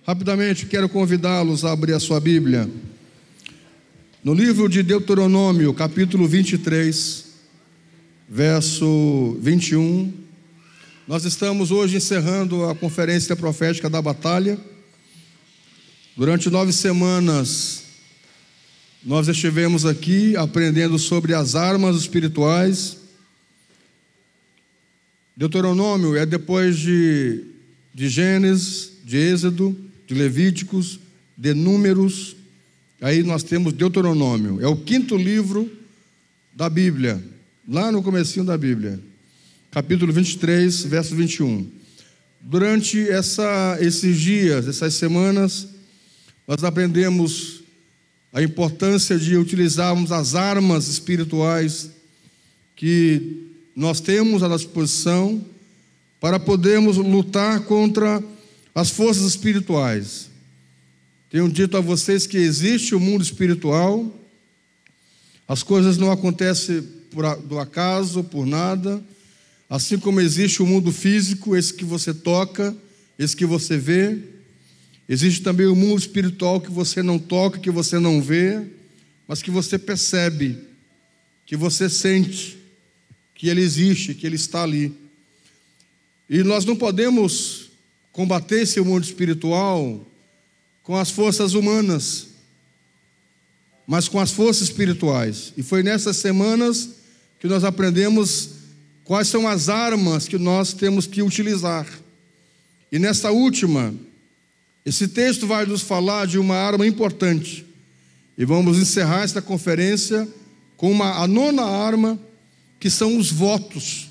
Rapidamente, quero convidá-los a abrir a sua Bíblia no livro de Deuteronômio, capítulo 23, verso 21. Nós estamos hoje encerrando a conferência profética da batalha. Durante 9 semanas, nós estivemos aqui aprendendo sobre as armas espirituais. Deuteronômio é depois de Gênesis, de Êxodo, de Levíticos, de Números. Aí nós temos Deuteronômio. É o 5º livro da Bíblia, lá no comecinho da Bíblia. Capítulo 23, verso 21. Durante esses dias, essas semanas, nós aprendemos a importância de utilizarmos as armas espirituais que nós temos à disposição para podermos lutar contra as forças espirituais. Tenho dito a vocês que existe o mundo espiritual, as coisas não acontecem do acaso, por nada, assim como existe o mundo físico, esse que você toca, esse que você vê. Existe também o mundo espiritual que você não toca, que você não vê, mas que você percebe, que você sente, que ele existe, que ele está ali. E nós não podemos combater esse mundo espiritual com as forças humanas, mas com as forças espirituais. E foi nessas semanas que nós aprendemos quais são as armas que nós temos que utilizar. E nessa última, esse texto vai nos falar de uma arma importante. E vamos encerrar esta conferência com a 9ª arma, que são os votos.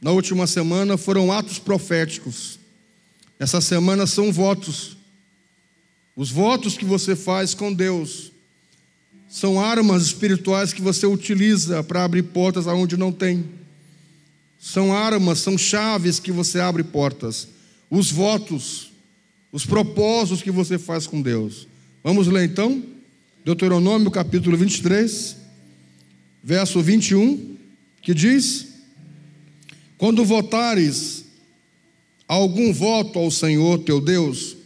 Na última semana foram atos proféticos. Essa semana são votos. Os votos que você faz com Deus são armas espirituais que você utiliza para abrir portas aonde não tem. São armas, são chaves que você abre portas. Os votos, os propósitos que você faz com Deus. Vamos ler então? Deuteronômio capítulo 23, verso 21, que diz: quando votares algum voto ao Senhor teu Deus,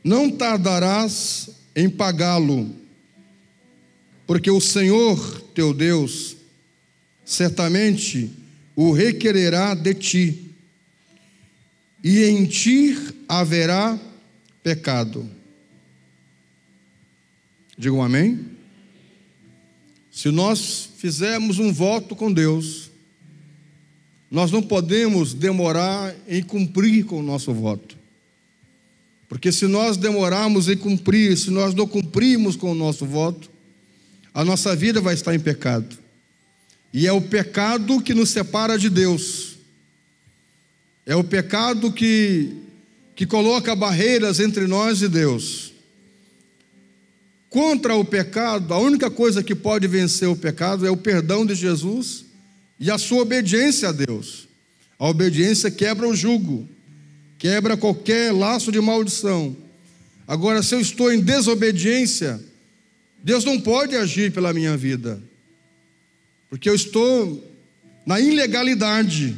não tardarás em pagá-lo, porque o Senhor teu Deus certamente o requererá de ti, e em ti haverá pecado. Digam amém? Se nós fizermos um voto com Deus, nós não podemos demorar em cumprir com o nosso voto. Porque se nós demorarmos em cumprir, se nós não cumprirmos com o nosso voto, a nossa vida vai estar em pecado. E é o pecado que nos separa de Deus. É o pecado que coloca barreiras entre nós e Deus. Contra o pecado, a única coisa que pode vencer o pecado é o perdão de Jesus e a sua obediência a Deus. A obediência quebra o jugo, quebra qualquer laço de maldição. Agora, se eu estou em desobediência, Deus não pode agir pela minha vida, porque eu estou na ilegalidade.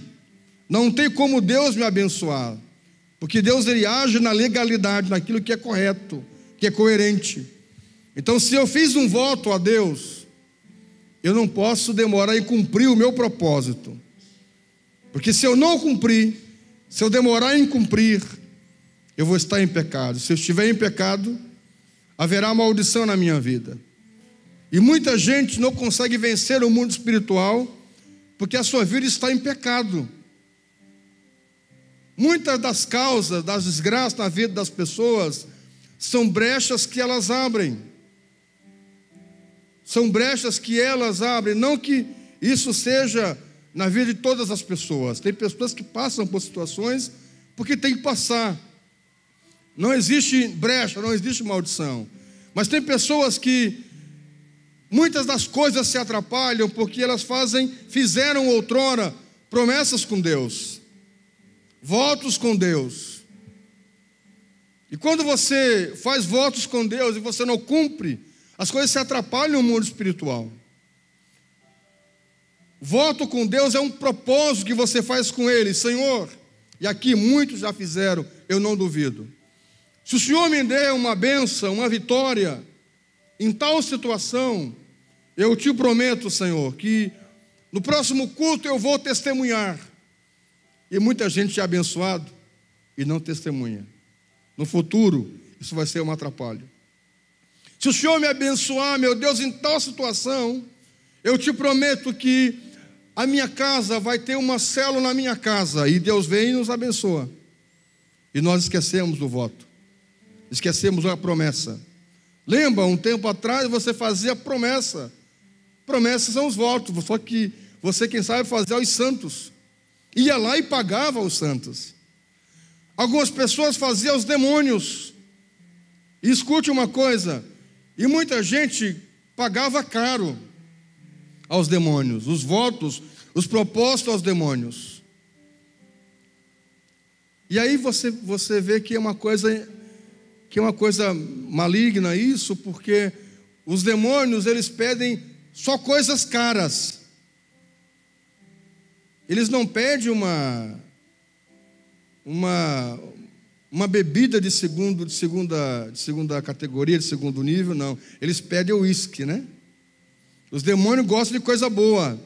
Não tem como Deus me abençoar, porque Deus ele age na legalidade, naquilo que é correto, que é coerente. Então, se eu fiz um voto a Deus, eu não posso demorar em cumprir o meu propósito, porque se eu não cumprir, se eu demorar em cumprir, eu vou estar em pecado. Se eu estiver em pecado, haverá maldição na minha vida. E muita gente não consegue vencer o mundo espiritual porque a sua vida está em pecado. Muitas das causas das desgraças na vida das pessoas são brechas que elas abrem. São brechas que elas abrem, não que isso seja na vida de todas as pessoas. Tem pessoas que passam por situações porque tem que passar. Não existe brecha, não existe maldição. Mas tem pessoas que muitas das coisas se atrapalham porque elas fizeram outrora promessas com Deus, votos com Deus. E quando você faz votos com Deus e você não cumpre, as coisas se atrapalham no mundo espiritual. Voto com Deus é um propósito que você faz com Ele. Senhor, E aqui muitos já fizeram, eu não duvido. Se o Senhor me der uma bênção, uma vitória, em tal situação, eu te prometo, Senhor, que no próximo culto eu vou testemunhar. E muita gente é abençoado e não testemunha. No futuro, isso vai ser um atrapalho. Se o Senhor me abençoar, meu Deus, em tal situação, eu te prometo que a minha casa vai ter uma célula na minha casa. E Deus vem e nos abençoa. E nós esquecemos do voto. Esquecemos a promessa. Lembra, um tempo atrás você fazia promessa. Promessas são os votos. Só que você, quem sabe, fazia aos santos. Ia lá e pagava aos santos. Algumas pessoas faziam aos demônios. E escute uma coisa. E muita gente pagava caro aos demônios. Os votos, os propósitos aos demônios. E aí você vê que é uma coisa maligna isso, porque os demônios, eles pedem só coisas caras. Eles não pedem uma bebida de segunda categoria, de segundo nível, não. Eles pedem o uísque, né? Os demônios gostam de coisa boa.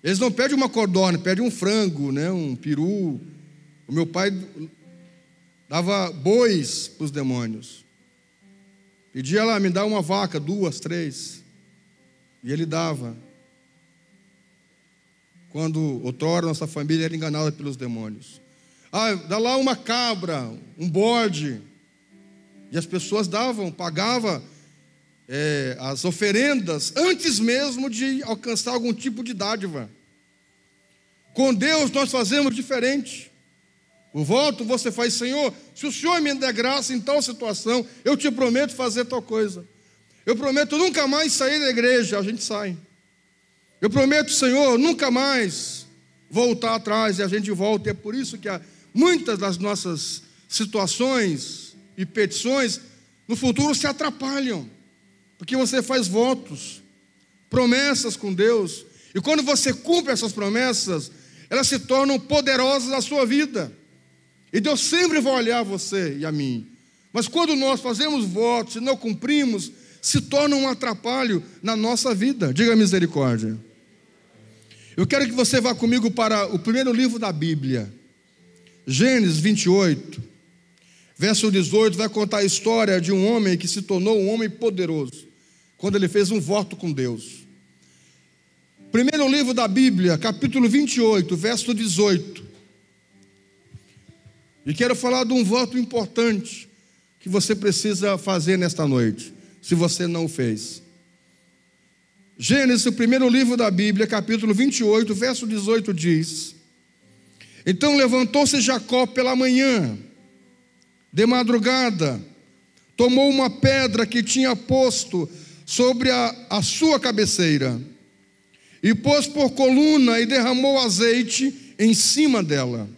Eles não pedem uma codorna, pedem um frango, né? Um peru. O meu pai dava bois para os demônios. Pedia lá, me dá uma vaca, 2, 3. E ele dava. Quando outrora nossa família era enganada pelos demônios. Dá lá uma cabra, um bode. E as pessoas pagavam as oferendas antes mesmo de alcançar algum tipo de dádiva. Com Deus nós fazemos diferente. O voto você faz, Senhor, se o Senhor me der graça em tal situação, eu te prometo fazer tal coisa. Eu prometo nunca mais sair da igreja, a gente sai. Eu prometo, Senhor, nunca mais voltar atrás, e a gente volta. E é por isso que muitas das nossas situações e petições no futuro se atrapalham, porque você faz votos, promessas com Deus, e quando você cumpre essas promessas, elas se tornam poderosas na sua vida. E Deus sempre vai olhar você e a mim. Mas quando nós fazemos votos e não cumprimos, se torna um atrapalho na nossa vida. Diga misericórdia. Eu quero que você vá comigo para o primeiro livro da Bíblia. Gênesis 28, verso 18, vai contar a história de um homem que se tornou um homem poderoso, quando ele fez um voto com Deus. Primeiro livro da Bíblia, capítulo 28, verso 18. E quero falar de um voto importante que você precisa fazer nesta noite, se você não o fez. Gênesis, o primeiro livro da Bíblia, capítulo 28, verso 18 diz: Então levantou-se Jacó pela manhã, de madrugada, tomou uma pedra que tinha posto sobre a sua cabeceira, e pôs por coluna e derramou azeite em cima dela.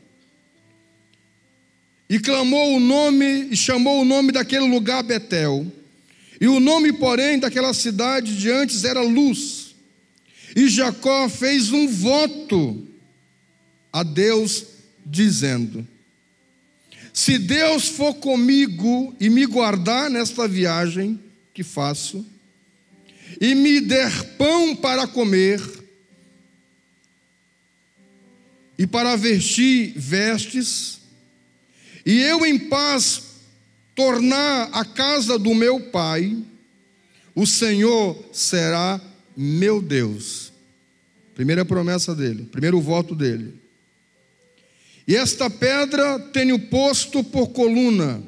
E clamou o nome, e chamou o nome daquele lugar Betel. E o nome, porém, daquela cidade de antes era Luz. E Jacó fez um voto a Deus, dizendo: Se Deus for comigo e me guardar nesta viagem que faço, e me der pão para comer, e para vestir vestes, e eu em paz tornar a casa do meu pai, o Senhor será meu Deus. Primeira promessa dele, primeiro voto dele. E esta pedra tenho posto por coluna,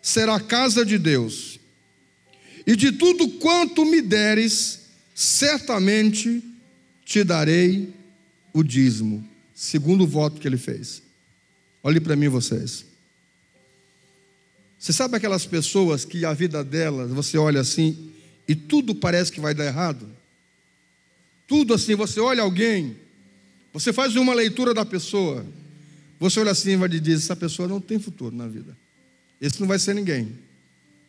será a casa de Deus. E de tudo quanto me deres, certamente te darei o dízimo. Segundo voto que ele fez. Olhe para mim, vocês. Você sabe aquelas pessoas que a vida delas, você olha assim e tudo parece que vai dar errado? Tudo assim, você olha alguém, você faz uma leitura da pessoa, você olha assim e vai dizer: essa pessoa não tem futuro na vida. Esse não vai ser ninguém.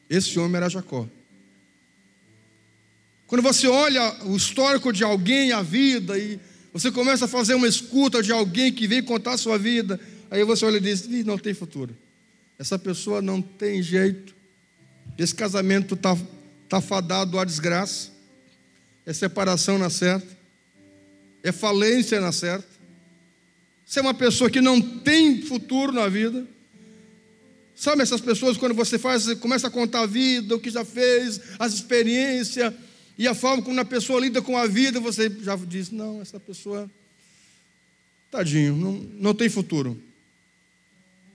Esse homem era Jacó. Quando você olha o histórico de alguém, a vida, e você começa a fazer uma escuta de alguém que veio contar a sua vida, Aí você olha e diz: Ih, não tem futuro. Essa pessoa não tem jeito. Esse casamento está fadado à desgraça. É separação na certa. É falência na certa. Você é uma pessoa que não tem futuro na vida. Sabe essas pessoas, quando você começa a contar a vida, o que já fez, as experiências, e a forma como a pessoa lida com a vida, você já diz: não, essa pessoa, tadinho, não tem futuro.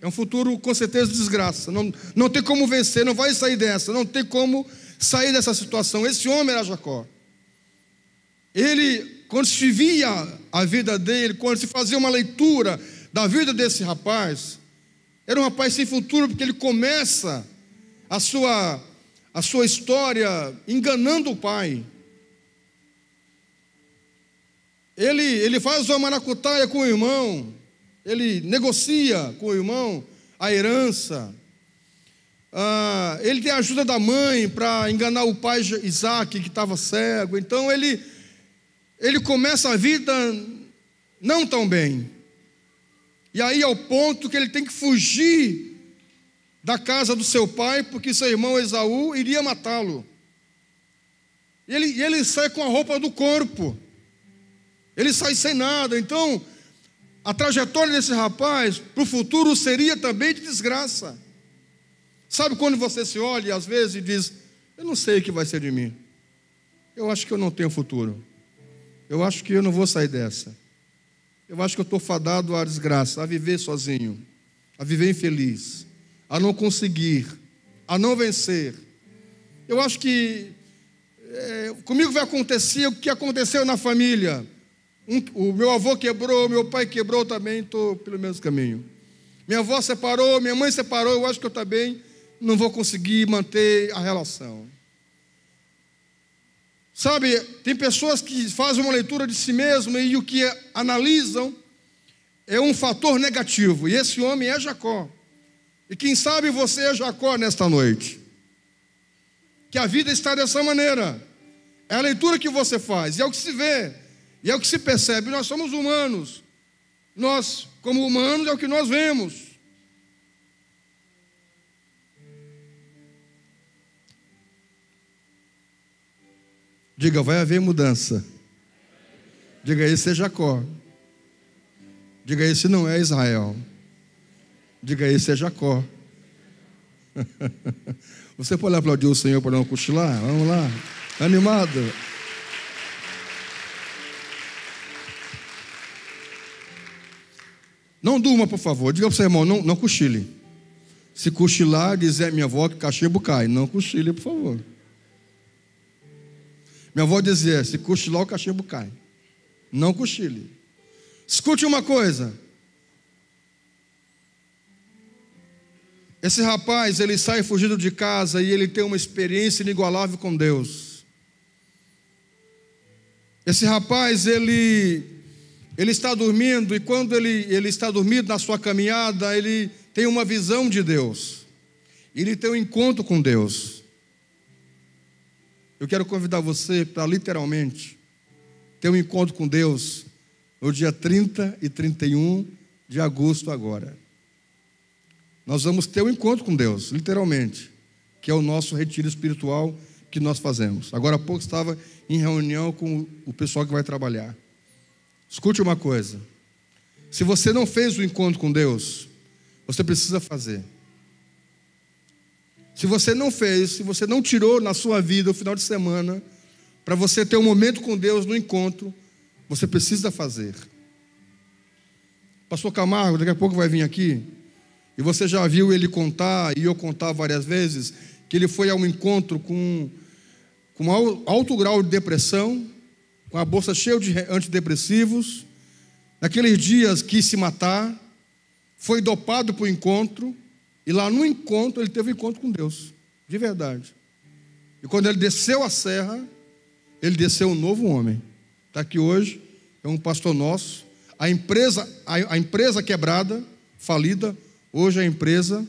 É um futuro com certeza de desgraça. Não tem como vencer, não vai sair dessa, não tem como sair dessa situação. Esse homem era Jacó. Ele, quando se via a vida dele, quando se fazia uma leitura da vida desse rapaz, era um rapaz sem futuro, porque ele começa a sua história enganando o pai. Ele faz uma maracutaia com o irmão, ele negocia com o irmão a herança. Ele tem a ajuda da mãe para enganar o pai Isaac, que estava cego. Então ele começa a vida não tão bem. E aí ao ponto que ele tem que fugir da casa do seu pai, porque seu irmão Esaú iria matá-lo. E ele sai com a roupa do corpo. Ele sai sem nada. Então, a trajetória desse rapaz para o futuro seria também de desgraça. Sabe quando você se olha às vezes e diz: eu não sei o que vai ser de mim. Eu acho que eu não tenho futuro. Eu acho que eu não vou sair dessa. Eu acho que eu estou fadado à desgraça, a viver sozinho, a viver infeliz, a não conseguir, a não vencer. Eu acho que comigo vai acontecer o que aconteceu na família. O meu avô quebrou, meu pai quebrou também, estou pelo mesmo caminho. Minha avó separou, minha mãe separou, eu acho que eu também não vou conseguir manter a relação. Sabe, tem pessoas que fazem uma leitura de si mesmo e o que analisam é um fator negativo. E esse homem é Jacó. E quem sabe você é Jacó nesta noite. Que a vida está dessa maneira. É a leitura que você faz, e é o que se vê, e é o que se percebe. Nós somos humanos. Nós, como humanos, é o que nós vemos. Diga: vai haver mudança. Diga: esse é Jacó. Diga: esse não é Israel. Diga: esse é Jacó. Você pode aplaudir o Senhor para não cochilar? Vamos lá. Animado. Não durma, por favor. Diga para o seu irmão: não cochile. Se cochilar, dizer minha avó que cachimbo cai. Não cochile, por favor. Minha avó dizia: se cochilar, o cachimbo cai. Não cochile. Escute uma coisa. Esse rapaz, ele sai fugido de casa e ele tem uma experiência inigualável com Deus. Esse rapaz, ele está dormindo, e quando ele está dormindo na sua caminhada, ele tem uma visão de Deus. Ele tem um encontro com Deus. Eu quero convidar você para literalmente ter um encontro com Deus no dia 30 e 31 de agosto agora. Nós vamos ter um encontro com Deus, literalmente, que é o nosso retiro espiritual que nós fazemos. Agora há pouco estava em reunião com o pessoal que vai trabalhar. Escute uma coisa: se você não fez o encontro com Deus, você precisa fazer. Se você não fez, se você não tirou na sua vida o final de semana para você ter um momento com Deus no encontro, você precisa fazer. Pastor Camargo daqui a pouco vai vir aqui, e você já viu ele contar, e eu contar várias vezes, que ele foi a um encontro com alto grau de depressão, com a bolsa cheia de antidepressivos. Naqueles dias quis se matar, foi dopado para o encontro, e lá no encontro ele teve um encontro com Deus, de verdade. E quando ele desceu a serra, ele desceu um novo homem. Está aqui hoje, é um pastor nosso. A empresa quebrada, falida, hoje a empresa,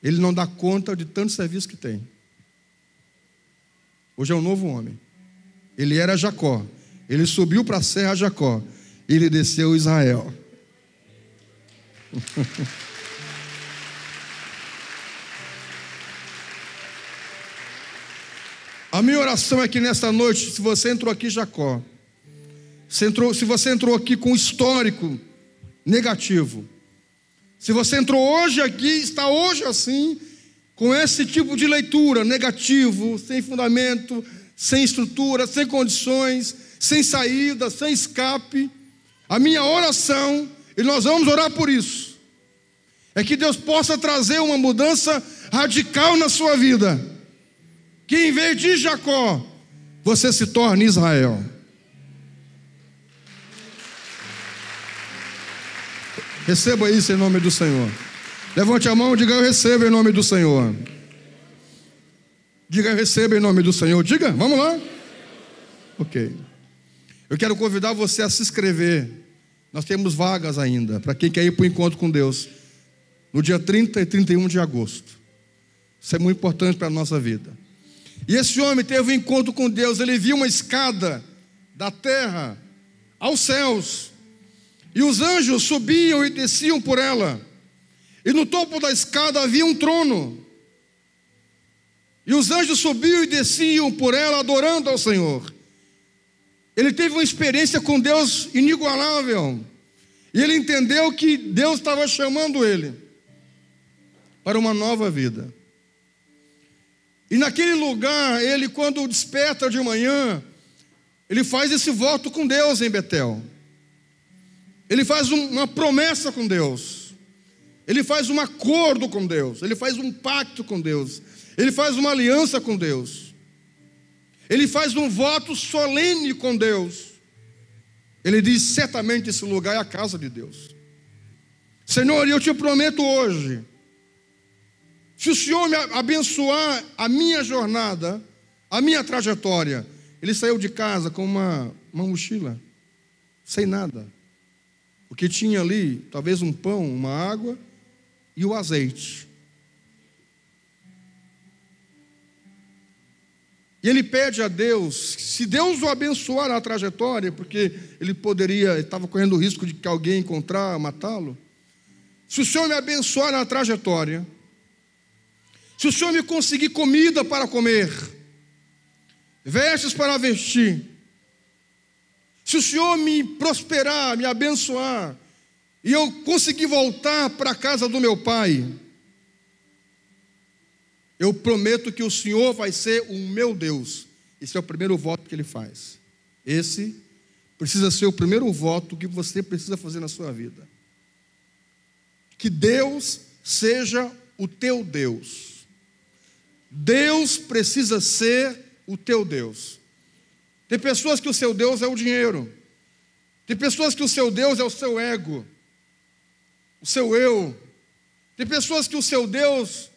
ele não dá conta de tanto serviço que tem. Hoje é um novo homem. Ele era Jacó, ele subiu para a serra Jacó, ele desceu Israel. A minha oração é que nesta noite, se você entrou aqui, Jacó, se você entrou aqui com histórico negativo, se você entrou hoje aqui, está hoje assim, com esse tipo de leitura, negativo, sem fundamento, sem estrutura, sem condições, sem saída, sem escape, a minha oração, e nós vamos orar por isso, é que Deus possa trazer uma mudança radical na sua vida, que em vez de Jacó, você se torne Israel. Receba isso em nome do Senhor. Levante a mão e diga: eu recebo em nome do Senhor. Diga: eu recebo em nome do Senhor. Diga, vamos lá. Ok. Eu quero convidar você a se inscrever. Nós temos vagas ainda, para quem quer ir para o encontro com Deus, no dia 30 e 31 de agosto. Isso é muito importante para a nossa vida. E esse homem teve um encontro com Deus. Ele viu uma escada da terra aos céus, e os anjos subiam e desciam por ela, e no topo da escada havia um trono, e os anjos subiam e desciam por ela adorando ao Senhor. Ele teve uma experiência com Deus inigualável, e ele entendeu que Deus estava chamando ele para uma nova vida. E naquele lugar, ele, quando desperta de manhã, ele faz esse voto com Deus em Betel. Ele faz uma promessa com Deus. Ele faz um acordo com Deus. Ele faz um pacto com Deus. Ele faz uma aliança com Deus. Ele faz um voto solene com Deus. Ele diz: certamente esse lugar é a casa de Deus. Senhor, eu te prometo hoje, se o Senhor me abençoar a minha jornada, a minha trajetória. Ele saiu de casa com uma mochila, sem nada. O que tinha ali, talvez um pão, uma água e o azeite. E ele pede a Deus, se Deus o abençoar na trajetória, porque ele estava correndo o risco de que alguém encontrar, matá-lo. Se o Senhor me abençoar na trajetória, se o Senhor me conseguir comida para comer, vestes para vestir, se o Senhor me prosperar, me abençoar, e eu conseguir voltar para a casa do meu pai, eu prometo que o Senhor vai ser o meu Deus. Esse é o primeiro voto que ele faz. Esse precisa ser o primeiro voto que você precisa fazer na sua vida. Que Deus seja o teu Deus. Deus precisa ser o teu Deus. Tem pessoas que o seu Deus é o dinheiro. Tem pessoas que o seu Deus é o seu ego, o seu eu. Tem pessoas que o seu Deus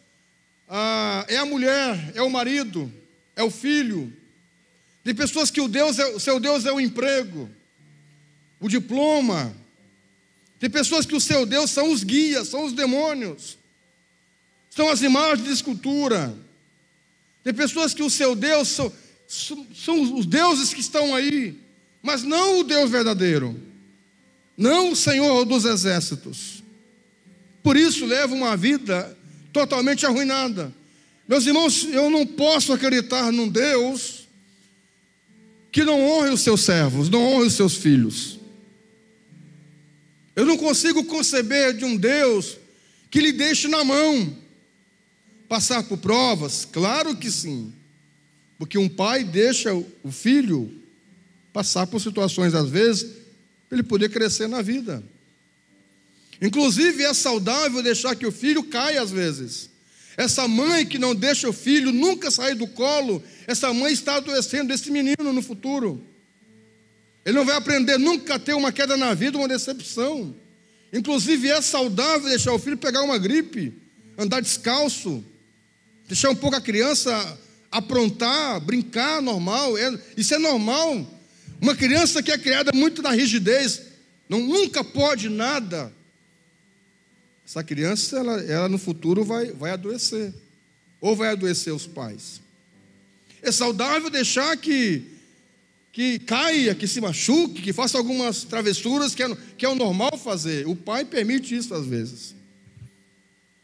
é a mulher, é o marido, é o filho. Tem pessoas que o seu Deus é o emprego, o diploma. Tem pessoas que o seu Deus são os guias, são os demônios, são as imagens de escultura. Tem pessoas que o seu Deus são os deuses que estão aí, mas não o Deus verdadeiro, não o Senhor dos exércitos. Por isso leva uma vida totalmente arruinada. Meus irmãos, eu não posso acreditar num Deus que não honre os seus servos, não honre os seus filhos. Eu não consigo conceber de um Deus que lhe deixe na mão. Passar por provas? Claro que sim. Porque um pai deixa o filho passar por situações, às vezes, para ele poder crescer na vida. Inclusive é saudável deixar que o filho caia às vezes. Essa mãe que não deixa o filho nunca sair do colo, essa mãe está adoecendo esse menino no futuro. Ele não vai aprender nunca a ter uma queda na vida, uma decepção. Inclusive é saudável deixar o filho pegar uma gripe, andar descalço, deixar um pouco a criança aprontar, brincar normal. Isso é normal. Uma criança que é criada muito na rigidez, nunca pode nada. Essa criança, ela no futuro vai adoecer. Ou vai adoecer os pais. É saudável deixar que que caia, que se machuque, que faça algumas travessuras que é o normal fazer. O pai permite isso às vezes,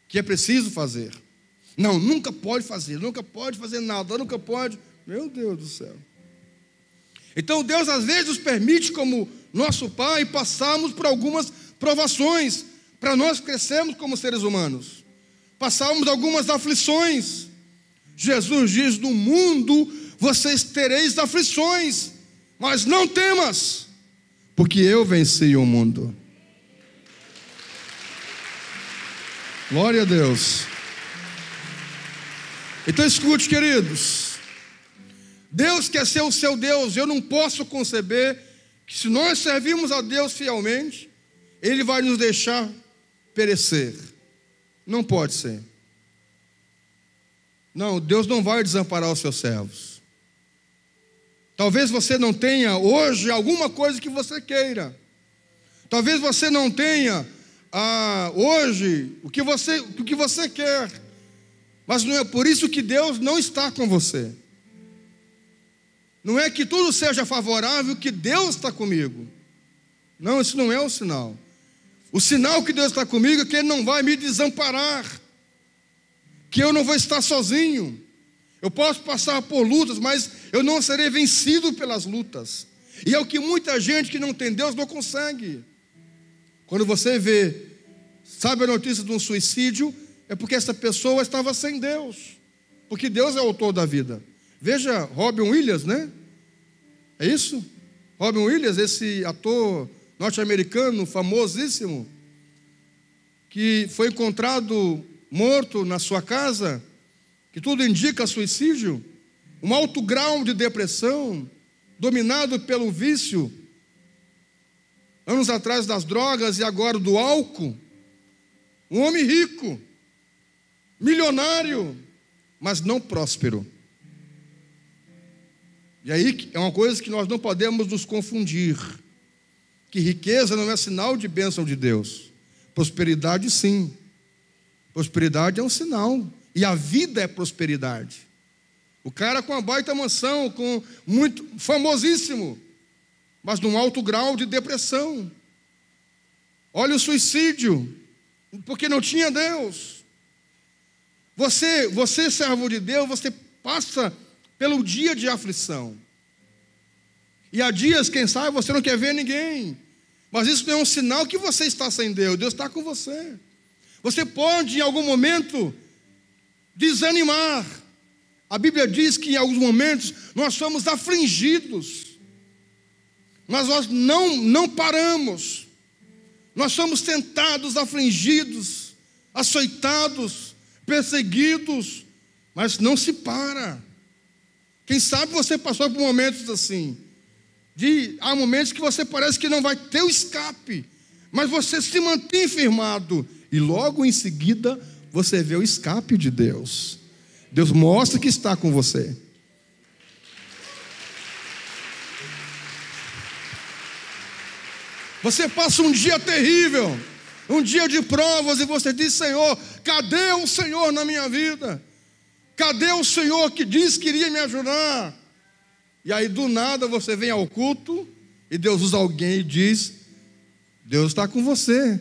que é preciso fazer. Não, nunca pode fazer nada, nunca pode. Meu Deus do céu. Então Deus às vezes nos permite, como nosso pai, passarmos por algumas provações, para nós crescermos como seres humanos, passarmos algumas aflições. Jesus diz: no mundo vocês tereis aflições, mas não temas, porque eu venci o mundo. Glória a Deus. Então escute, queridos, Deus quer ser o seu Deus. Eu não posso conceber que, se nós servimos a Deus fielmente, Ele vai nos deixar perecer. Não pode ser. Não, Deus não vai desamparar os seus servos. Talvez você não tenha hoje alguma coisa que você queira. Talvez você não tenha hoje o que você quer. Mas não é por isso que Deus não está com você. Não é que tudo seja favorável que Deus está comigo. Não, isso não é o sinal. O sinal que Deus está comigo é que Ele não vai me desamparar, que eu não vou estar sozinho. Eu posso passar por lutas, mas eu não serei vencido pelas lutas. E é o que muita gente que não tem Deus não consegue. Quando você sabe a notícia de um suicídio, é porque essa pessoa estava sem Deus, porque Deus é o autor da vida. Veja Robin Williams, né? É isso? Robin Williams, esse ator norte-americano famosíssimo, que foi encontrado morto na sua casa, que tudo indica suicídio, um alto grau de depressão, dominado pelo vício, anos atrás das drogas e agora do álcool. Um homem rico, milionário, mas não próspero. E aí é uma coisa que nós não podemos nos confundir, que riqueza não é sinal de bênção de Deus. Prosperidade sim. Prosperidade é um sinal. E a vida é prosperidade. O cara com uma baita mansão, com muito famosíssimo, mas num alto grau de depressão. Olha o suicídio, porque não tinha Deus. Você servo de Deus, você passa pelo dia de aflição. E há dias, quem sabe, você não quer ver ninguém. Mas isso não é um sinal que você está sem Deus. Deus está com você. Você pode, em algum momento, desanimar. A Bíblia diz que em alguns momentos nós somos afligidos. Mas nós não paramos. Nós somos tentados, afligidos, açoitados, perseguidos, mas não se para. Quem sabe você passou por momentos assim, há momentos que você parece que não vai ter o escape, mas você se mantém firmado, e logo em seguida você vê o escape de Deus. Deus mostra que está com você. Você passa um dia terrível, um dia de provas, e você diz: Senhor, cadê o Senhor na minha vida? Cadê o Senhor que disse que iria me ajudar? E aí do nada você vem ao culto, e Deus usa alguém e diz: Deus está com você.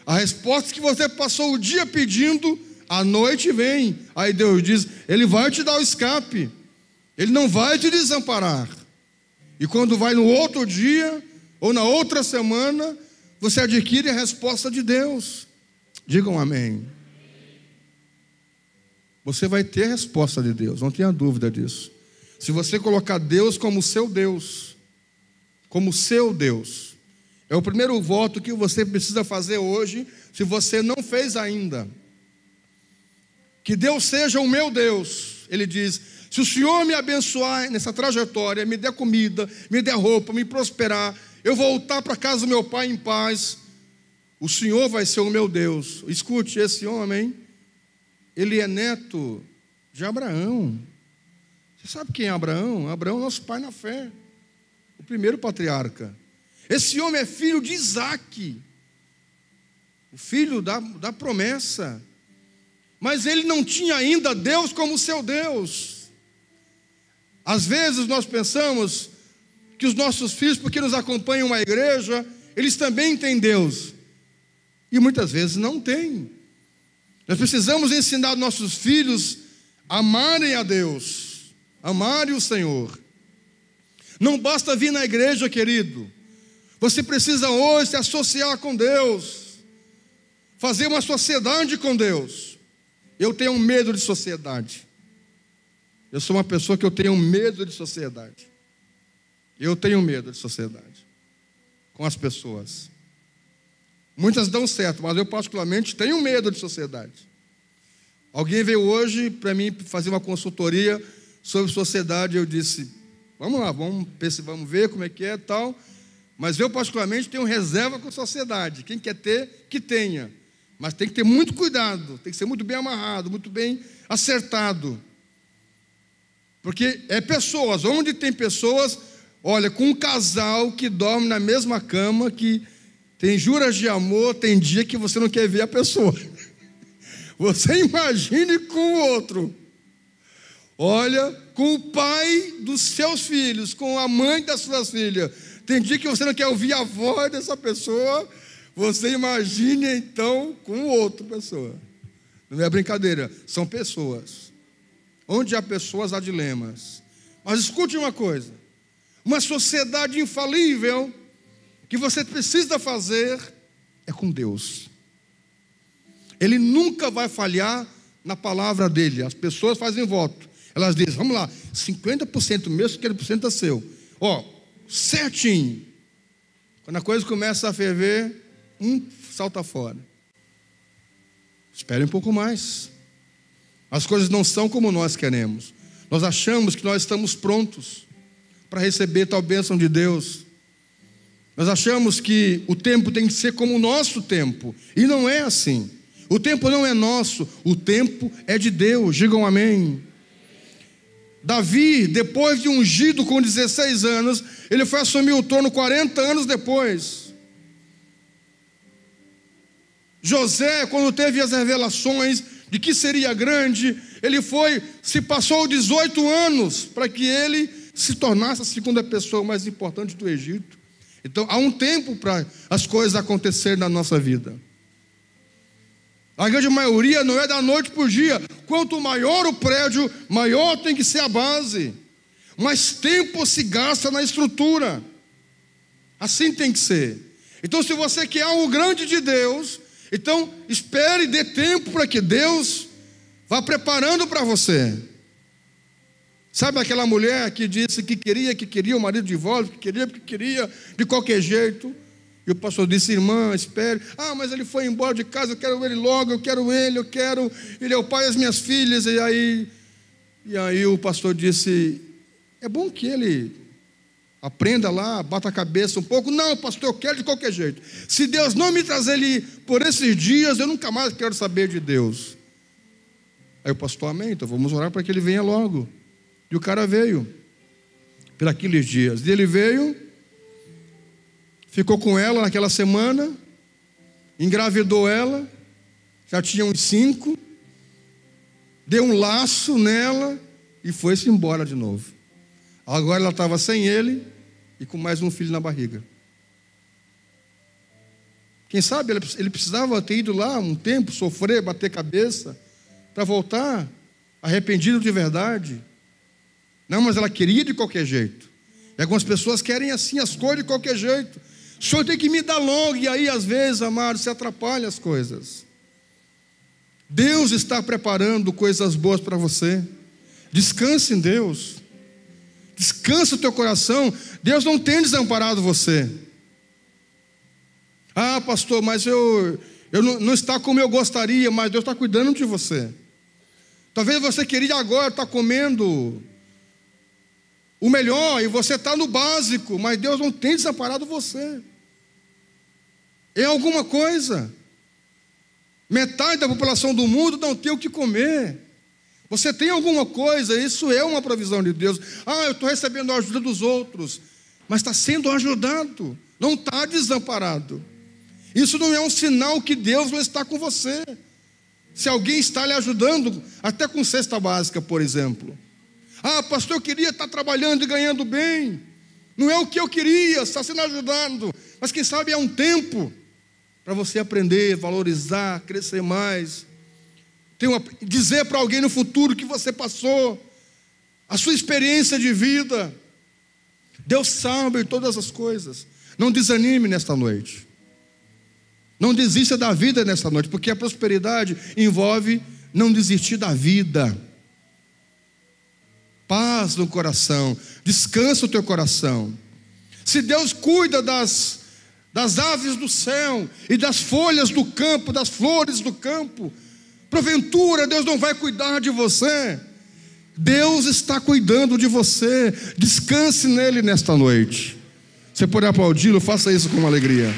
A resposta que você passou o dia pedindo, à noite vem. Aí Deus diz: Ele vai te dar o escape, Ele não vai te desamparar. E quando vai no outro dia, ou na outra semana, você adquire a resposta de Deus. Digam amém. Você vai ter a resposta de Deus, não tenha dúvida disso. Se você colocar Deus como seu Deus, é o primeiro voto que você precisa fazer hoje, se você não fez ainda. Que Deus seja o meu Deus. Ele diz: se o Senhor me abençoar nessa trajetória, me der comida, me der roupa, me prosperar, eu voltar para casa do meu pai em paz, o Senhor vai ser o meu Deus. Escute, esse homem, ele é neto de Abraão. Você sabe quem é Abraão? Abraão é nosso pai na fé, o primeiro patriarca. Esse homem é filho de Isaque, o filho da promessa. Mas ele não tinha ainda Deus como seu Deus. Às vezes nós pensamos, que os nossos filhos, porque nos acompanham uma igreja, eles também têm Deus. E muitas vezes não têm. Nós precisamos ensinar nossos filhos a amarem a Deus, amarem o Senhor. Não basta vir na igreja, querido. Você precisa hoje se associar com Deus, fazer uma sociedade com Deus. Eu tenho medo de sociedade. Eu sou uma pessoa que eu tenho medo de sociedade. Eu tenho medo de sociedade com as pessoas. Muitas dão certo, mas eu particularmente tenho medo de sociedade. Alguém veio hoje para mim fazer uma consultoria sobre sociedade. Eu disse, vamos lá, vamos ver como é que é e tal. Mas eu particularmente tenho reserva com sociedade. Quem quer ter, que tenha. Mas tem que ter muito cuidado, tem que ser muito bem amarrado, muito bem acertado. Porque é pessoas, onde tem pessoas, olha, com um casal que dorme na mesma cama, que tem juras de amor, tem dia que você não quer ver a pessoa. Você imagine com o outro. Olha, com o pai dos seus filhos, com a mãe das suas filhas. Tem dia que você não quer ouvir a voz dessa pessoa. Você imagine então com outra pessoa. Não é brincadeira, são pessoas. Onde há pessoas, há dilemas. Mas escute uma coisa. Uma sociedade infalível que você precisa fazer é com Deus. Ele nunca vai falhar na palavra dele. As pessoas fazem voto. Elas dizem, vamos lá, 50% meu, 50% é seu. Ó, certinho. Quando a coisa começa a ferver, salta fora. Espere um pouco mais. As coisas não são como nós queremos. Nós achamos que nós estamos prontos para receber tal bênção de Deus. Nós achamos que o tempo tem que ser como o nosso tempo. E não é assim. O tempo não é nosso, o tempo é de Deus. Digam amém. Davi, depois de ungido com 16 anos, ele foi assumir o trono 40 anos depois. José, quando teve as revelações de que seria grande, ele se passou 18 anos para que ele se tornasse a segunda pessoa mais importante do Egito. Então, há um tempo para as coisas acontecerem na nossa vida. A grande maioria não é da noite para o dia. Quanto maior o prédio, maior tem que ser a base. Mais tempo se gasta na estrutura. Assim tem que ser. Então, se você quer algo grande de Deus, então espere e dê tempo para que Deus vá preparando para você. Sabe aquela mulher que disse que queria o marido de volta, que queria de qualquer jeito? E o pastor disse, irmã, espere. Ah, mas ele foi embora de casa, eu quero ele logo, ele é o pai das minhas filhas. E aí o pastor disse, é bom que ele aprenda lá, bata a cabeça um pouco. Não, pastor, eu quero de qualquer jeito. Se Deus não me trazer ele por esses dias, eu nunca mais quero saber de Deus. Aí o pastor, amém, então vamos orar para que ele venha logo. E o cara veio, por aqueles dias. E ele veio, ficou com ela naquela semana, engravidou ela, já tinha uns 5, deu um laço nela e foi-se embora de novo. Agora ela estava sem ele e com mais um filho na barriga. Quem sabe ele precisava ter ido lá um tempo, sofrer, bater cabeça, para voltar arrependido de verdade. Não, mas ela queria de qualquer jeito. E algumas pessoas querem assim as coisas de qualquer jeito. O senhor tem que me dar logo. E aí às vezes, amado, se atrapalha as coisas. Deus está preparando coisas boas para você. Descanse em Deus. Descansa o teu coração. Deus não tem desamparado você. Ah, pastor, mas eu não está como eu gostaria, mas Deus está cuidando de você. Talvez você queria agora estar comendo o melhor e você está no básico, mas Deus não tem desamparado você. É alguma coisa. Metade da população do mundo não tem o que comer. Você tem alguma coisa, isso é uma provisão de Deus. Ah, eu estou recebendo a ajuda dos outros, mas está sendo ajudado, não está desamparado. Isso não é um sinal que Deus não está com você. Se alguém está lhe ajudando, até com cesta básica, por exemplo. Ah, pastor, eu queria estar trabalhando e ganhando bem. Não é o que eu queria, está sendo ajudado. Mas quem sabe é um tempo para você aprender, valorizar, crescer mais. Dizer para alguém no futuro que você passou, a sua experiência de vida. Deus sabe todas as coisas. Não desanime nesta noite. Não desista da vida nesta noite, porque a prosperidade envolve não desistir da vida. Paz no coração, descansa o teu coração. Se Deus cuida das aves do céu e das folhas do campo, das flores do campo, porventura Deus não vai cuidar de você? Deus está cuidando de você. Descanse nele nesta noite. Você pode aplaudi-lo, faça isso com alegria.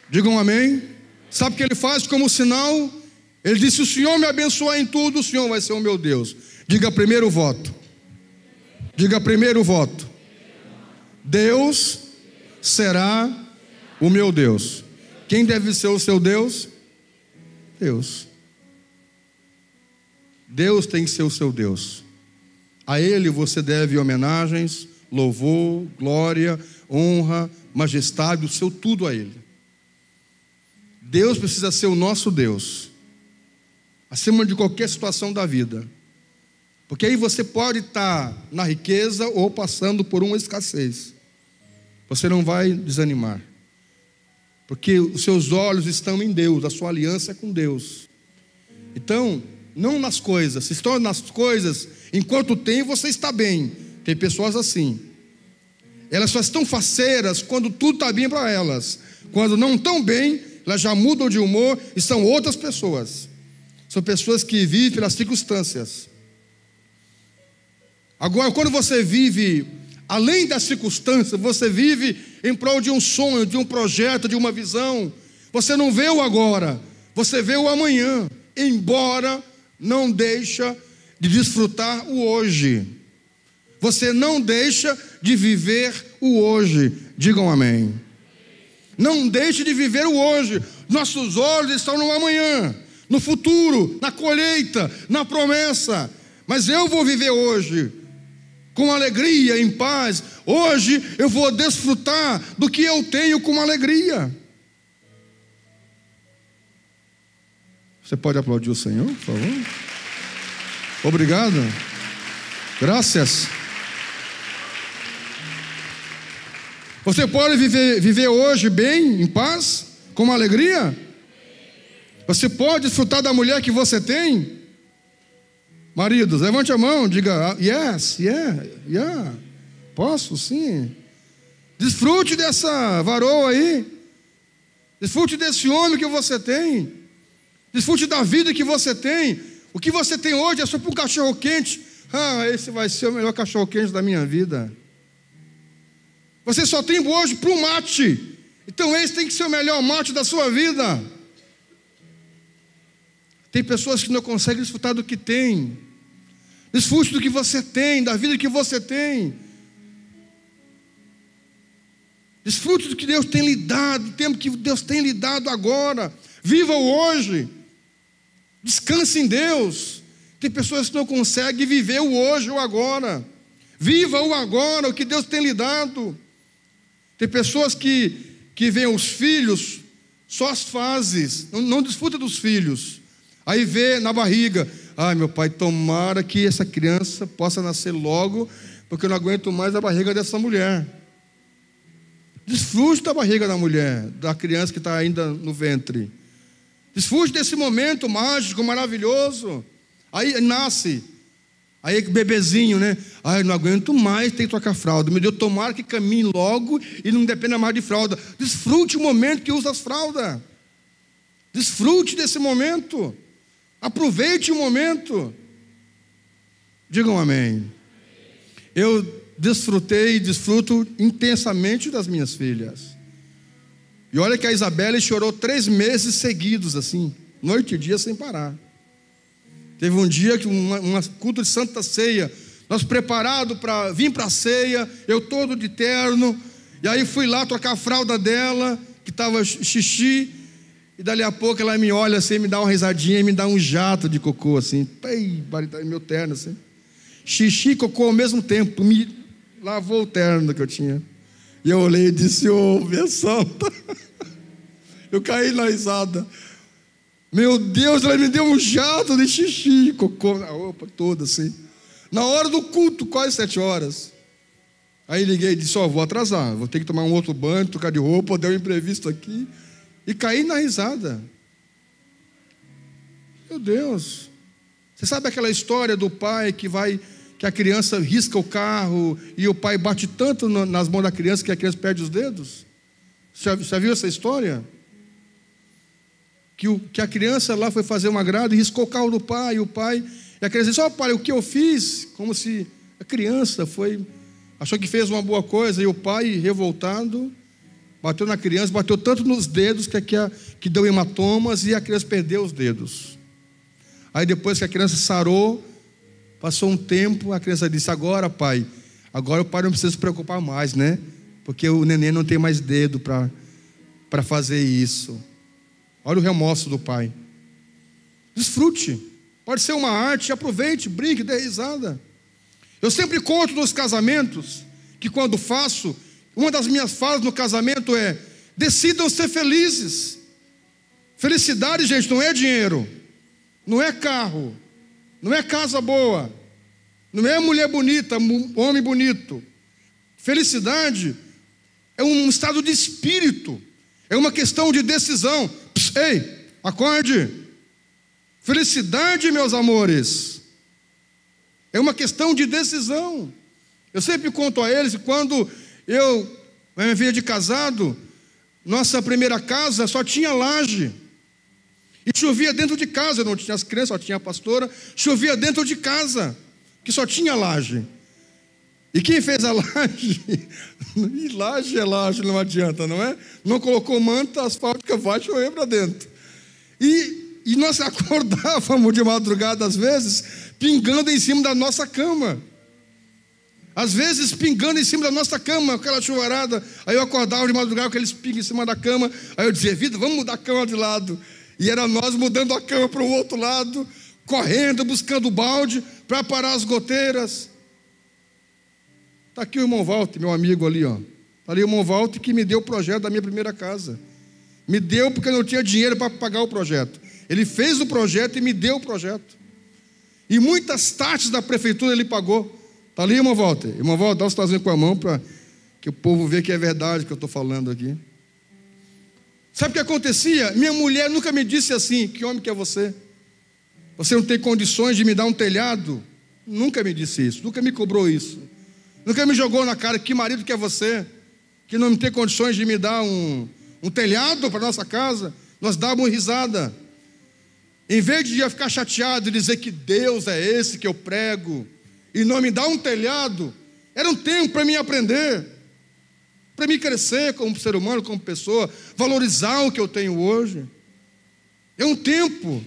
Digam amém. Sabe o que ele faz como sinal? Ele disse: se o Senhor me abençoar em tudo, o Senhor vai ser o meu Deus. Diga primeiro voto. Diga primeiro voto. Deus será o meu Deus. Quem deve ser o seu Deus? Deus. Deus tem que ser o seu Deus. A Ele você deve homenagens, louvor, glória, honra, majestade, o seu tudo a Ele. Deus precisa ser o nosso Deus, acima de qualquer situação da vida. Porque aí você pode estar na riqueza ou passando por uma escassez. Você não vai desanimar. Porque os seus olhos estão em Deus, a sua aliança é com Deus. Então, não nas coisas. Se estão nas coisas, enquanto tem, você está bem. Tem pessoas assim. Elas só estão faceiras quando tudo está bem para elas. Quando não estão bem, elas já mudam de humor e são outras pessoas. São pessoas que vivem pelas circunstâncias. Agora, quando você vive além das circunstâncias, você vive em prol de um sonho, de um projeto, de uma visão. Você não vê o agora, você vê o amanhã. Embora não deixa de desfrutar o hoje. Você não deixa de viver o hoje. Digam amém. Não deixe de viver o hoje. Nossos olhos estão no amanhã, no futuro, na colheita, na promessa. Mas eu vou viver hoje com alegria, em paz. Hoje eu vou desfrutar do que eu tenho com alegria. Você pode aplaudir o Senhor, por favor? Obrigado. Graças. Você pode viver hoje bem, em paz, com alegria? Você pode desfrutar da mulher que você tem? Maridos, levante a mão, diga yes, yeah. Posso, sim. Desfrute dessa varoa aí. Desfrute desse homem que você tem. Desfrute da vida que você tem. O que você tem hoje é só para um cachorro quente. Esse vai ser o melhor cachorro quente da minha vida. Você só tem hoje para um mate. Então esse tem que ser o melhor mate da sua vida. Tem pessoas que não conseguem desfrutar do que tem. Desfrute do que você tem, da vida que você tem. Desfrute do que Deus tem lhe dado, do tempo que Deus tem lhe dado agora. Viva o hoje. Descanse em Deus. Tem pessoas que não conseguem viver o hoje ou agora. Viva o agora, o que Deus tem lhe dado. Tem pessoas que veem os filhos, só as fases, não desfruta dos filhos. Aí vê na barriga: meu pai, tomara que essa criança possa nascer logo, porque eu não aguento mais a barriga dessa mulher. Desfrute da barriga da mulher, da criança que está ainda no ventre. Desfrute desse momento mágico, maravilhoso. Aí nasce, aí bebezinho, né? Eu não aguento mais, tem que trocar fralda. Meu Deus, tomara que caminhe logo e não dependa mais de fralda. Desfrute o momento que usa as fraldas. Desfrute desse momento. Aproveite o momento. Digam amém. Eu desfrutei e desfruto intensamente das minhas filhas. E olha que a Isabelle chorou 3 meses seguidos, assim, noite e dia sem parar. Teve um dia que uma culto de Santa Ceia, nós preparados para vir para a ceia, eu todo de terno, e aí fui lá trocar a fralda dela, que estava xixi, E dali a pouco ela me olha assim, me dá uma risadinha e me dá um jato de cocô assim. Meu terno assim. Xixi e cocô ao mesmo tempo. Me lavou o terno que eu tinha. E eu olhei e disse: ô, minha santa. Eu caí na risada. Meu Deus, ela me deu um jato de xixi e cocô na roupa toda assim. Na hora do culto, quase 7 horas. Aí liguei e disse: ó, vou atrasar, vou ter que tomar um outro banho, trocar de roupa, deu um imprevisto aqui. E caí na risada. Meu Deus. Você sabe aquela história do pai que a criança risca o carro e o pai bate tanto nas mãos da criança que a criança perde os dedos? Já viu essa história? Que a criança lá foi fazer um agrado e riscou o carro do pai, e a criança disse: ó, pai, o que eu fiz? Como se a criança achou que fez uma boa coisa, e o pai, revoltado, bateu na criança, bateu tanto nos dedos que deu hematomas e a criança perdeu os dedos. Aí depois que a criança sarou, passou um tempo, a criança disse: agora o pai não precisa se preocupar mais, né? Porque o neném não tem mais dedo para fazer isso. Olha o remorso do pai. Desfrute. Pode ser uma arte, aproveite, brinque, dê risada. Eu sempre conto nos casamentos que quando faço, uma das minhas falas no casamento é: decidam ser felizes. Felicidade, gente, não é dinheiro, não é carro, não é casa boa, não é mulher bonita, homem bonito. Felicidade é um estado de espírito, é uma questão de decisão. Ei, acorde. Felicidade, meus amores, é uma questão de decisão. Eu sempre conto a eles que quando eu me via de casado, nossa primeira casa só tinha laje. E chovia dentro de casa, não tinha as crianças, só tinha a pastora. Chovia dentro de casa, que só tinha laje. E quem fez a laje? E laje é laje, não adianta, não é? Não colocou manta asfáltica, vai chover para dentro. E nós acordávamos de madrugada, às vezes, pingando em cima da nossa cama. Às vezes pingando em cima da nossa cama, aquela chuvarada. Aí eu acordava de madrugada com aqueles pingos em cima da cama. Aí eu dizia: vida, vamos mudar a cama de lado. E era nós mudando a cama para o outro lado, correndo, buscando o balde para parar as goteiras. Está aqui o irmão Walter, meu amigo ali, ó. Está ali o irmão Walter que me deu o projeto da minha primeira casa. Me deu porque eu não tinha dinheiro para pagar o projeto. Ele fez o projeto e me deu o projeto. E muitas taxas da prefeitura ele pagou. Está ali, irmão Walter? Irmão Walter, dá um sinalzinho com a mão para que o povo veja que é verdade o que eu estou falando aqui. Sabe o que acontecia? Minha mulher nunca me disse assim: que homem que é você? Você não tem condições de me dar um telhado? Nunca me disse isso, nunca me cobrou isso. Nunca me jogou na cara: que marido que é você, que não tem condições de me dar um telhado para nossa casa. Nós dávamos risada. Em vez de eu ficar chateado e dizer que Deus é esse que eu prego e não me dá um telhado, era um tempo para mim aprender, para mim crescer como ser humano, como pessoa, valorizar o que eu tenho hoje. É um tempo.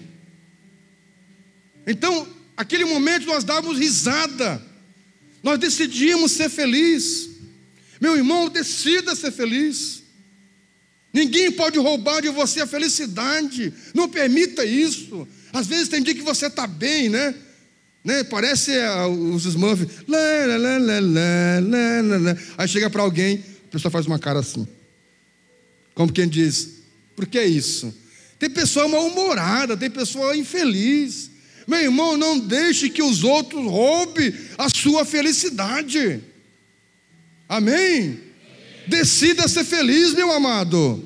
Então, aquele momento nós dávamos risada, nós decidimos ser felizes. Meu irmão, decida ser feliz. Ninguém pode roubar de você a felicidade. Não permita isso. Às vezes tem dia que você está bem, né? Parece os Smurfs. Aí chega para alguém, a pessoa faz uma cara assim. Como quem diz: por que isso? Tem pessoa mal-humorada, tem pessoa infeliz. Meu irmão, não deixe que os outros roubem a sua felicidade. Amém? Decida ser feliz, meu amado.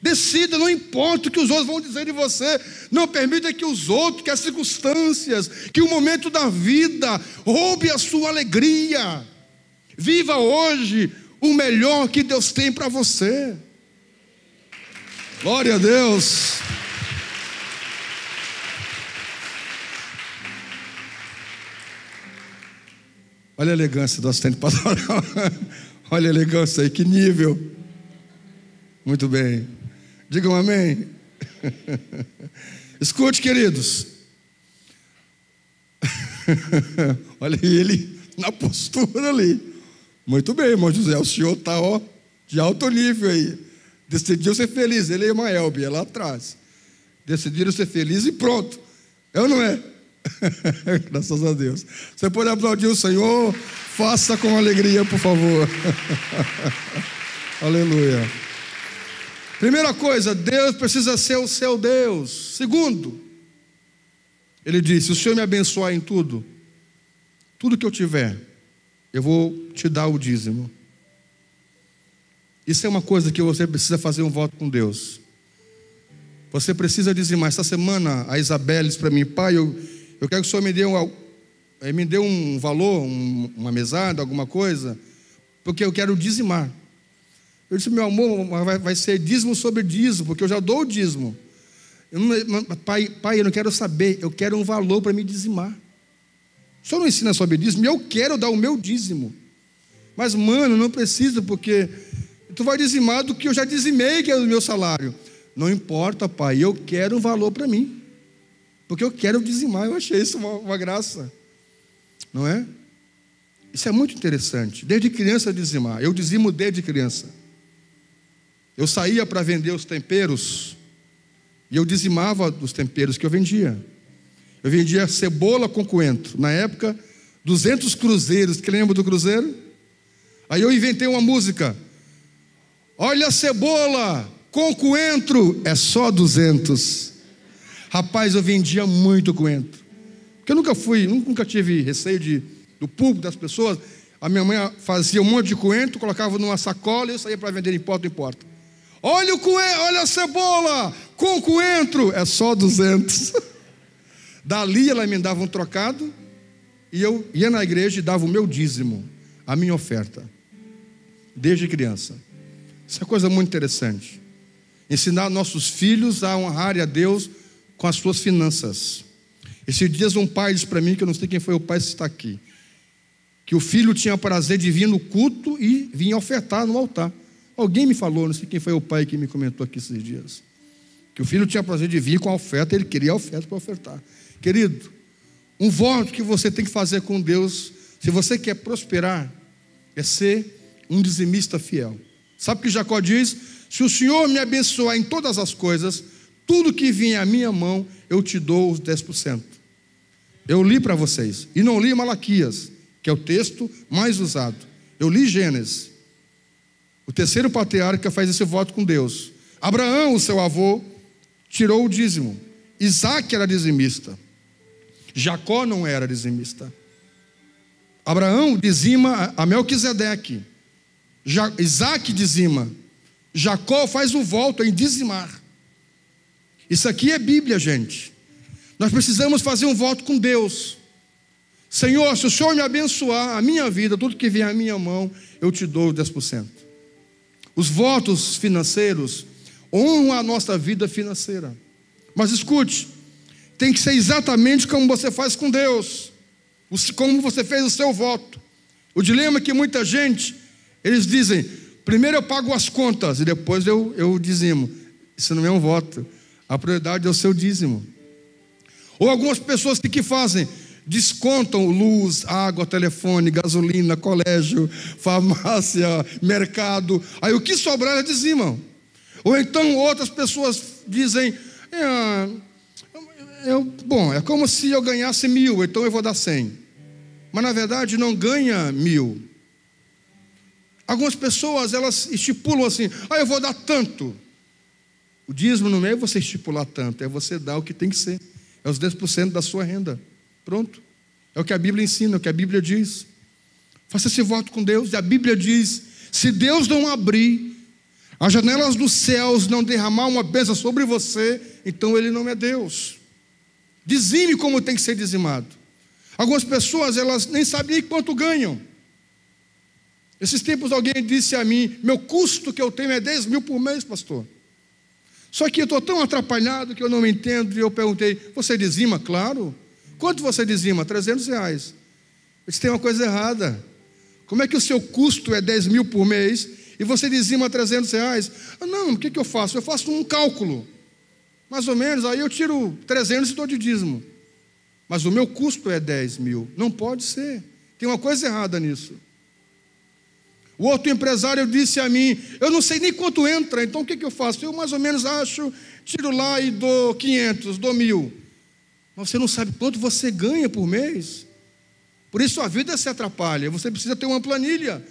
Decida, não importa o que os outros vão dizer de você. Não permita que os outros, que as circunstâncias, que o momento da vida roube a sua alegria. Viva hoje o melhor que Deus tem para você. Glória a Deus. Olha a elegância do assistente pastoral. Olha a elegância aí, que nível. Muito bem. Digam amém. Escute, queridos. Olha ele na postura ali. Muito bem, irmão José. O senhor está de alto nível aí. Decidiu ser feliz, ele e a Elbe, é lá atrás. Decidiram ser felizes e pronto. É ou não é? Graças a Deus. Você pode aplaudir o Senhor? Faça com alegria, por favor. Aleluia. Primeira coisa, Deus precisa ser o seu Deus. Segundo, ele disse: o Senhor me abençoar em tudo, tudo que eu tiver, eu vou te dar o dízimo. Isso é uma coisa que você precisa fazer um voto com Deus. Você precisa dizimar. Esta semana a Isabelle disse para mim: pai, eu quero que o Senhor me dê um valor, uma mesada, alguma coisa, porque eu quero dizimar. Eu disse: meu amor, vai ser dízimo sobre dízimo, porque eu já dou o dízimo. Pai, eu não quero saber, eu quero um valor para me dizimar. O Senhor não ensina sobre dízimo, eu quero dar o meu dízimo. Mas, mano, não precisa, porque tu vai dizimar do que eu já dizimei, que é o meu salário. Não importa, pai, eu quero um valor para mim, porque eu quero dizimar. Eu achei isso uma graça, não é? Isso é muito interessante. Desde criança dizimar. Eu dizimo desde criança. Eu saía para vender os temperos e eu dizimava dos temperos que eu vendia. Eu vendia cebola com coentro. Na época, 200 cruzeiros. Que lembra do cruzeiro? Aí eu inventei uma música: olha a cebola com coentro, é só 200. Rapaz, eu vendia muito coentro, porque eu nunca tive receio do público, das pessoas. A minha mãe fazia um monte de coentro, colocava numa sacola e eu saía para vender em porta em porta. Olha o coentro, olha a cebola com coentro, é só 200. Dali ela me dava um trocado e eu ia na igreja e dava o meu dízimo, a minha oferta, desde criança. Isso é coisa muito interessante. Ensinar nossos filhos a honrarem a Deus com as suas finanças. Esses dias um pai disse para mim, que eu não sei quem foi o pai, se está aqui, que o filho tinha prazer de vir no culto e vinha ofertar no altar. Alguém me falou, não sei quem foi o pai que me comentou aqui esses dias, que o filho tinha prazer de vir com a oferta, ele queria a oferta para ofertar. Querido, um voto que você tem que fazer com Deus, se você quer prosperar, é ser um dizimista fiel. Sabe o que Jacó diz? Se o Senhor me abençoar em todas as coisas, tudo que vier à minha mão, eu te dou os 10%. Eu li para vocês, e não li Malaquias, que é o texto mais usado. Eu li Gênesis. O terceiro patriarca faz esse voto com Deus. Abraão, o seu avô, tirou o dízimo. Isaac era dizimista. Jacó não era dizimista. Abraão dizima a Melquisedeque. Isaac dizima. Jacó faz o voto em dizimar. Isso aqui é Bíblia, gente. Nós precisamos fazer um voto com Deus. Senhor, se o Senhor me abençoar a minha vida, tudo que vier à minha mão, eu te dou 10%. Os votos financeiros honram a nossa vida financeira. Mas escute, tem que ser exatamente como você faz com Deus, como você fez o seu voto. O dilema é que muita gente, eles dizem: primeiro eu pago as contas e depois eu dizimo. Isso não é um voto. A prioridade é o seu dízimo. Ou algumas pessoas que fazem? Descontam luz, água, telefone, gasolina, colégio, farmácia, mercado. Aí o que sobrar elas dizimam. Ou então outras pessoas dizem: é como se eu ganhasse 1.000, então eu vou dar 100. Mas na verdade não ganha 1.000. Algumas pessoas, elas estipulam assim: eu vou dar tanto. O dízimo não é você estipular tanto, é você dar o que tem que ser. É os 10% da sua renda. Pronto. É o que a Bíblia ensina, é o que a Bíblia diz. Faça esse voto com Deus. E a Bíblia diz: se Deus não abrir as janelas dos céus, não derramar uma bênção sobre você, então Ele não é Deus. Dizime como tem que ser dizimado. Algumas pessoas, elas nem sabem nem quanto ganham. Esses tempos alguém disse a mim: meu custo que eu tenho é 10.000 por mês, pastor. Só que eu estou tão atrapalhado que eu não entendo. E eu perguntei: você dizima? Claro. Quanto você dizima? R$300. Eu disse: tem uma coisa errada. Como é que o seu custo é 10.000 por mês e você dizima R$300? Não, o que eu faço? Eu faço um cálculo, mais ou menos, aí eu tiro 300 e dou de dízimo. Mas o meu custo é 10.000. Não pode ser. Tem uma coisa errada nisso. O outro empresário disse a mim: eu não sei nem quanto entra, então o que eu faço? Eu mais ou menos acho, tiro lá e dou 500, dou 1.000. Mas você não sabe quanto você ganha por mês. Por isso a vida se atrapalha. Você precisa ter uma planilha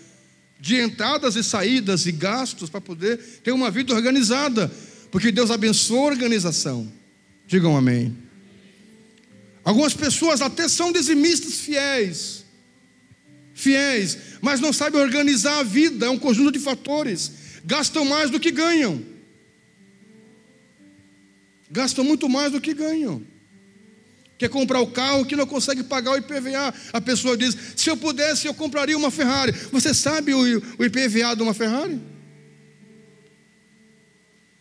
de entradas e saídas e gastos para poder ter uma vida organizada, porque Deus abençoa a organização. Digam amém. Algumas pessoas até são dizimistas fiéis, mas não sabem organizar a vida. É um conjunto de fatores. Gastam mais do que ganham. Gastam muito mais do que ganham. Quer comprar o carro que não consegue pagar o IPVA. A pessoa diz: se eu pudesse, eu compraria uma Ferrari. Você sabe o IPVA de uma Ferrari?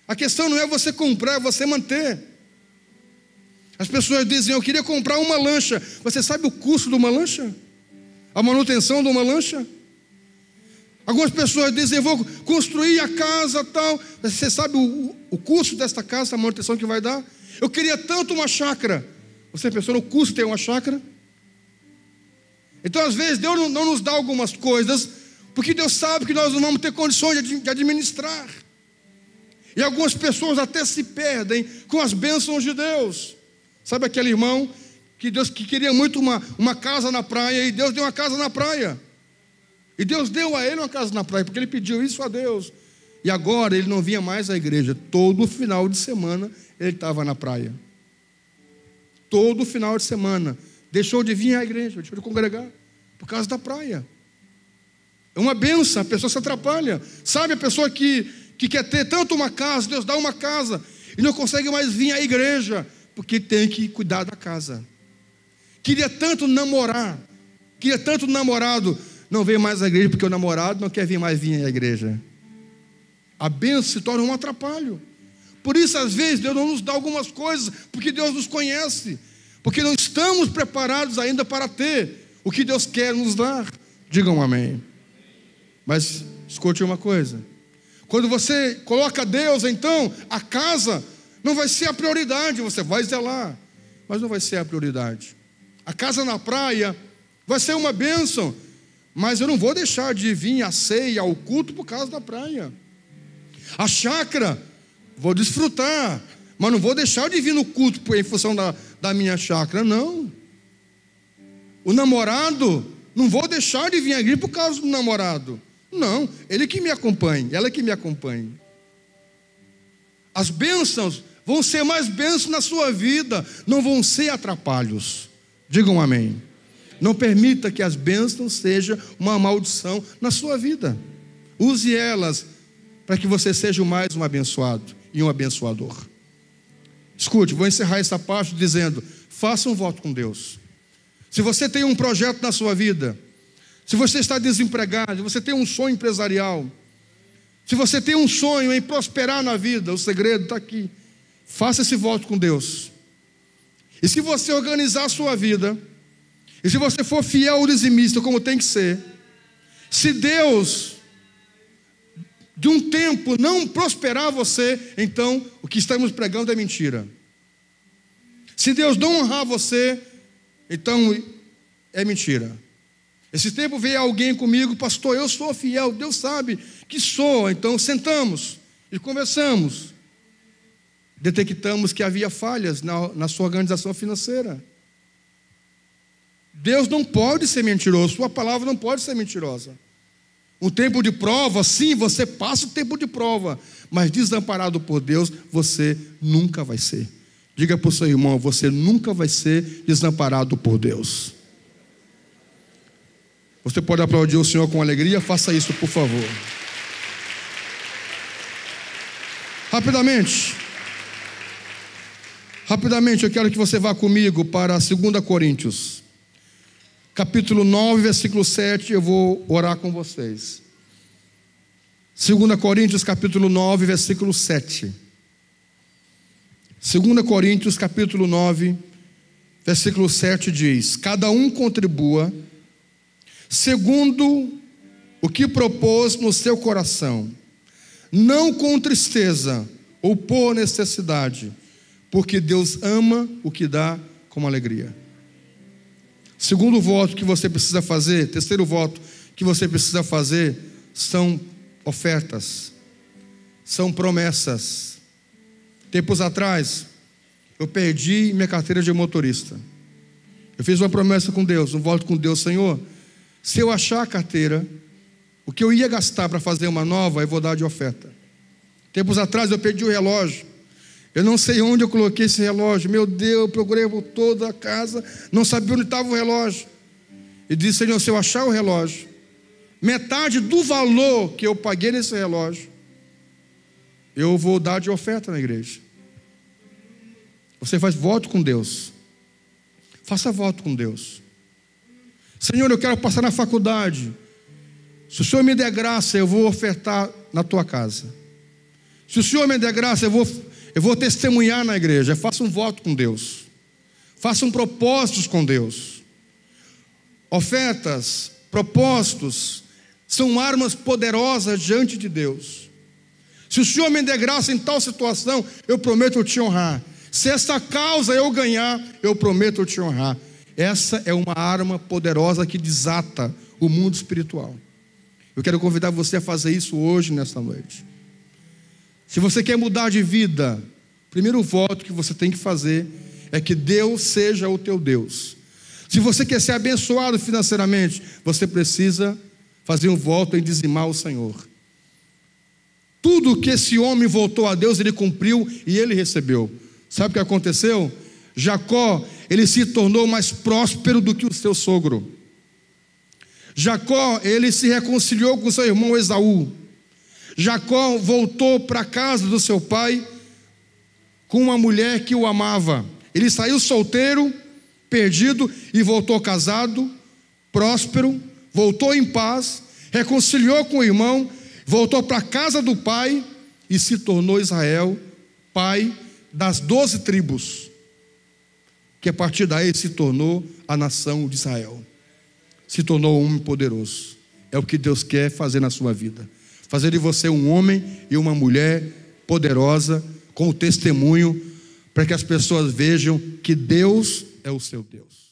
A questão não é você comprar, é você manter. As pessoas dizem: eu queria comprar uma lancha. Você sabe o custo de uma lancha? A manutenção de uma lancha? Algumas pessoas dizem: eu vou construir a casa tal. Você sabe o custo desta casa, a manutenção que vai dar? Eu queria tanto uma chácara. Você pensou no custo de ter uma chácara? Então às vezes Deus não nos dá algumas coisas porque Deus sabe que nós não vamos ter condições de administrar. E algumas pessoas até se perdem com as bênçãos de Deus. Sabe aquele irmão que queria muito uma casa na praia, e Deus deu uma casa na praia. E Deus deu a ele uma casa na praia, porque ele pediu isso a Deus. E agora ele não vinha mais à igreja. Todo final de semana ele estava na praia. Todo final de semana. Deixou de vir à igreja, deixou de congregar, por causa da praia. É uma bênção, a pessoa se atrapalha. Sabe a pessoa que quer ter tanto uma casa, Deus dá uma casa, e não consegue mais vir à igreja, porque tem que cuidar da casa. Queria tanto namorar, queria tanto namorado, não veio mais à igreja porque o namorado não quer vir à igreja. A bênção se torna um atrapalho. Por isso às vezes Deus não nos dá algumas coisas, porque Deus nos conhece, porque não estamos preparados ainda para ter o que Deus quer nos dar. Digam amém. Mas escute uma coisa: quando você coloca Deus, então a casa não vai ser a prioridade. Você vai zelar, mas não vai ser a prioridade. A casa na praia vai ser uma bênção, mas eu não vou deixar de vir à ceia, ao culto, por causa da praia. A chácara, vou desfrutar, mas não vou deixar de vir no culto em função da minha chácara, não. O namorado, não vou deixar de vir à igreja por causa do namorado. Não, ele que me acompanhe, ela que me acompanhe. As bênçãos vão ser mais bênçãos na sua vida, não vão ser atrapalhos. Digam amém. Não permita que as bênçãos sejam uma maldição na sua vida. Use elas para que você seja mais um abençoado e um abençoador. Escute, vou encerrar essa parte dizendo: faça um voto com Deus. Se você tem um projeto na sua vida, se você está desempregado, se você tem um sonho empresarial, se você tem um sonho em prosperar na vida, o segredo está aqui. Faça esse voto com Deus. E se você organizar a sua vida, e se você for fiel ao dizimista, como tem que ser, se Deus de um tempo não prosperar você, então o que estamos pregando é mentira. Se Deus não honrar você, então é mentira. Esse tempo veio alguém comigo: pastor, eu sou fiel, Deus sabe que sou. Então sentamos e conversamos. Detectamos que havia falhas na sua organização financeira. Deus não pode ser mentiroso, sua palavra não pode ser mentirosa. Um tempo de prova, sim, você passa o tempo de prova, mas desamparado por Deus, você nunca vai ser. Diga para o seu irmão: você nunca vai ser desamparado por Deus. Você pode aplaudir o Senhor com alegria? Faça isso, por favor. Rapidamente, eu quero que você vá comigo para 2 Coríntios, capítulo 9, versículo 7, eu vou orar com vocês. 2 Coríntios, capítulo 9, versículo 7. 2 Coríntios, capítulo 9, versículo 7 diz: cada um contribua segundo o que propôs no seu coração, não com tristeza ou por necessidade, porque Deus ama o que dá com alegria. Segundo voto que você precisa fazer, terceiro voto que você precisa fazer: são ofertas, são promessas. Tempos atrás, eu perdi minha carteira de motorista. Eu fiz uma promessa com Deus, um voto com Deus: Senhor, se eu achar a carteira, o que eu ia gastar para fazer uma nova, eu vou dar de oferta. Tempos atrás eu perdi o relógio. Eu não sei onde eu coloquei esse relógio. Meu Deus, eu procurei por toda a casa, não sabia onde estava o relógio. E disse: Senhor, se eu achar o relógio, metade do valor que eu paguei nesse relógio, eu vou dar de oferta na igreja. Você faz voto com Deus. Faça voto com Deus. Senhor, eu quero passar na faculdade. Se o Senhor me der graça, eu vou ofertar na tua casa. Se o Senhor me der graça, eu vou testemunhar na igreja. Faça um voto com Deus. Façam propósitos com Deus. Ofertas, propósitos, são armas poderosas diante de Deus. Se o Senhor me der graça em tal situação, eu prometo te honrar. Se essa causa eu ganhar, eu prometo te honrar. Essa é uma arma poderosa que desata o mundo espiritual. Eu quero convidar você a fazer isso hoje, nesta noite. Se você quer mudar de vida, o primeiro voto que você tem que fazer é que Deus seja o teu Deus. Se você quer ser abençoado financeiramente, você precisa fazer um voto em dizimar o Senhor. Tudo que esse homem voltou a Deus, ele cumpriu e ele recebeu. Sabe o que aconteceu? Jacó, ele se tornou mais próspero do que o seu sogro. Jacó, ele se reconciliou com seu irmão Esaú. Jacó voltou para a casa do seu pai com uma mulher que o amava. Ele saiu solteiro, perdido, e voltou casado, próspero, voltou em paz, reconciliou com o irmão, voltou para a casa do pai e se tornou Israel, pai das 12 tribos, que a partir daí se tornou a nação de Israel. Se tornou um homem poderoso. É o que Deus quer fazer na sua vida. Fazer de você um homem e uma mulher poderosa, com o testemunho, para que as pessoas vejam que Deus é o seu Deus.